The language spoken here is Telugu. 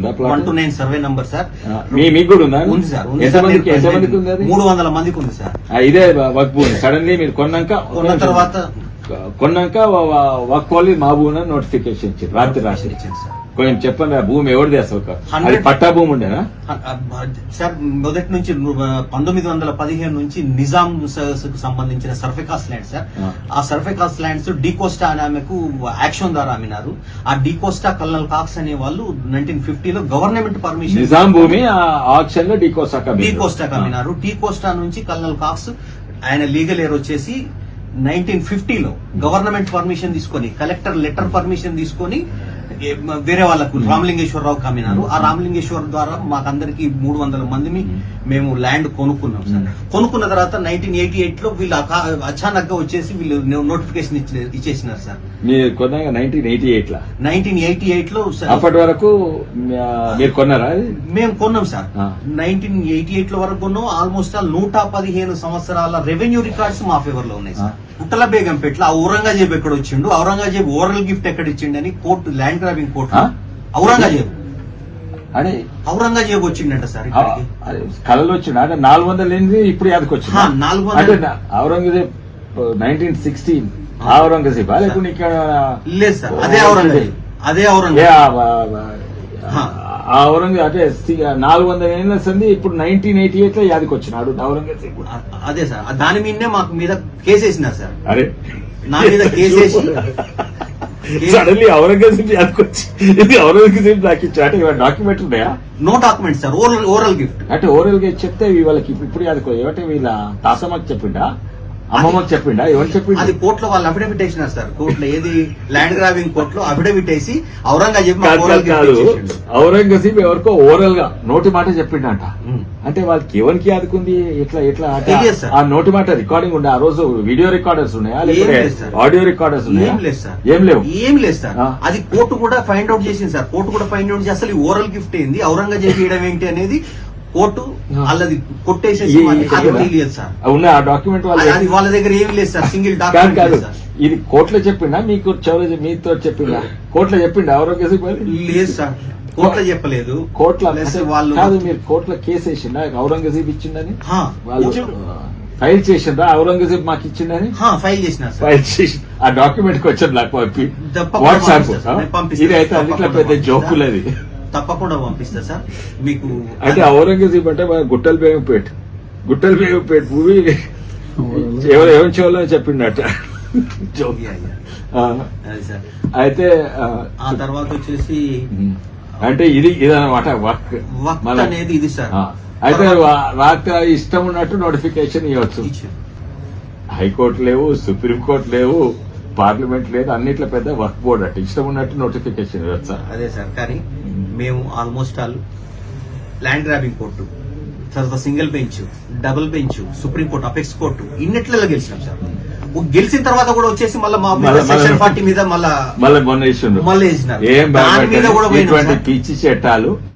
129 సర్వే నంబర్ సార్. మీకు కూడా ఉందా? ఉంది సార్. ఎంతమందికి ఉంది? 300 మందికి ఉంది సార్. ఇదే వక్ భూమి సడన్లీ మీరు కొన్న తర్వాత వక్ వాళ్ళు మా భూమి నోటిఫికేషన్ ఇచ్చారు రాత్రి రాసి ఇచ్చింది సార్. కొంచెం చెప్పండి, ఆ భూమి ఎవరిది అసలు? అది పట్టా భూమి ఉండేనా సార్? మొదటి నుంచి 1915 నుంచి నిజాం సంబంధించిన సర్ఫికాస్ ల్యాండ్ సార్. ఆ సర్ఫికాస్ ల్యాండ్స్ డీకోస్టా అనే ఆమెకు యాక్షన్ ద్వారా అమ్మినారు. ఆ డీకోస్టా కల్నల్ కాక్స్ అనే వాళ్ళు 1950లో గవర్నమెంట్ పర్మిషన్ నిజాం భూమి ఆక్షన్ లో డీకోస్టా అమ్మినారు. డీకోస్టా నుంచి కల్నల్ కాక్స్ ఆయన లీగల్ ఎయిర్ వచ్చేసి 1950లో గవర్నమెంట్ పర్మిషన్ తీసుకొని, కలెక్టర్ లెటర్ పర్మిషన్ తీసుకొని వేరే వాళ్ళకు రామలింగేశ్వరరావు కమ్మినారు. ఆ రామలింగేశ్వర ద్వారా మాకందరికి 300 మందిని మేము ల్యాండ్ కొనుక్కున్నాం సార్. కొనుక్కున్న తర్వాత 1988లో వీళ్ళు అచానక్ గా వచ్చేసి వీళ్ళు నోటిఫికేషన్ ఇచ్చేసినారు సార్. మీరు కొన్నాక 1988లో అప్పటి వరకు మీరు కొన్నారా? మేము కొన్నాం సార్. 1988లో వరకు కొన్నాం. ఆల్మోస్ట్ 115 సంవత్సరాల రెవెన్యూ రికార్డ్స్ మా ఫేవర్ లో ఉన్నాయి సార్. పుట్టల బేగంపేటలో ఔరంగజేబ్ ఎక్కడ వచ్చిండు, ఔరంగజేబ్ ఓరల్ గిఫ్ట్ ఎక్కడ ఇచ్చిండు అని court, land grabbing court Aurangzeb వచ్చిండట సార్. కళలు వచ్చిండు అంటే 400 ఇప్పుడు యాదకి వచ్చింది. 400 ఔరంగజేబ్ 1916 ఔరంగజేబ్ లేకుండా ఇక్కడ లేదు సార్. అదే ఔరంగజేబ్ ఆ ఔరంగజేబ్ అంటే 400 ఏళ్ళ సంది ఇప్పుడు 1988 లో యాదకి వచ్చినాడు ఔరంగజేబ్. అదే సార్, దాని మీదనే మాకు మీద కేసేసినారు సార్. అరే నా మీద కేసేసి సడన్లీ ఔరంగజేబ్ యాదకొచ్చి ఇది ఔరంగజేబ్ నాకు ఇచ్చాడు. డాక్యుమెంట్ ఉన్నాయా? No document sir. Oral gift అంటే ఓరల్ గా చెప్తే వాళ్ళకి ఇప్పుడు యాదకో ఏమంటే వీళ్ళ తాతమ్మకి చెప్పిండా, అమ్మమ్మకి చెప్పిండా, ఎవరు చెప్పిండు? అది కోర్టులో వాళ్ళు అఫిడవిట్ వేసినారు సార్. కోర్టులో ఏది ల్యాండ్ గ్రాబింగ్ కోర్టులో అఫిడవిట్ వేసి ఔరంగజేబ్ ఔరంగజేబ్ ఎవరికో ఓరల్ గా నోటి మాట చెప్పిండట. అంటే వాళ్ళకి ఎవరికి యాదుకుంది? ఎట్లా ఆ నోటి మాట రికార్డింగ్ ఉండే? ఆ రోజు వీడియో రికార్డర్స్ ఉన్నాయా లేకపోతే ఆడియో రికార్డర్స్ ఉన్నాయా? ఏం లేదు సార్. అది కోర్టు కూడా ఫైండ్ అవుట్ చేసింది సార్. కోర్టు కూడా ఫైండ్ అవుట్ చేసి అసలు ఈ ఓరల్ గిఫ్ట్ ఏంది, ఔరంగజేబ్ ఇవ్వడం ఏంటి అనేది కోర్టు వాళ్ళది కొట్టేసేసి తెలియదు సార్. ఉన్న ఆ డాక్యుమెంట్ వాళ్ళ దగ్గర ఏమి లేదు సార్. Single document. ఇది కోర్టులో చెప్పిండా మీకు? మీతో చెప్పిండా? కోర్టులో చెప్పిండా ఔరంగజేబ్? లేదు సార్, కోర్టులో చెప్పలేదు. కోర్టులో వాళ్ళు కాదు, మీరు కోర్టులో కేసు వేసిండా ఔరంగజేబ్ ఇచ్చిండని? వాళ్ళు ఫైల్ చేసిండ్రా ఔరంగజేబ్ మాకు ఇచ్చిండని? ఫైల్ చేసిన ఆ డాక్యుమెంట్ కి వచ్చారు నాకు వాట్సాప్. ఇది అయితే అన్నిట్లో పెద్ద జోకులది. తప్పకుండా పంపిస్తా సార్ మీకు. అంటే ఔరంగజేబ్ అంటే గుట్టల బేగంపేట భూమి ఎవరు చేయాలని చెప్పిండట. అయితే ఆ తర్వాత వచ్చేసి అంటే ఇది అన్నమాట వర్క్ అనేది ఇది సార్. అయితే వాక్ ఇష్టం ఉన్నట్టు నోటిఫికేషన్ ఇవ్వచ్చు. హైకోర్టు లేవు, సుప్రీంకోర్టు లేవు, పార్లమెంట్ లేదు, అన్నిట్లో పెద్ద వర్క్ బోర్డు అంటే ఇష్టం ఉన్నట్టు నోటిఫికేషన్ ఇవ్వచ్చు. అదే సార్, కానీ మేము almost all land grabbing court, తర్వాత single bench, double bench, supreme court, apex court ఇన్నిట్లలో గెలిచినాం సార్. గెలిచిన తర్వాత కూడా వచ్చేసి మళ్ళీ మా సెక్షన్ 40 మీద మళ్ళీ మొన్న వేసినారు. దాని మీద కూడా పిచ్చి చట్టాలు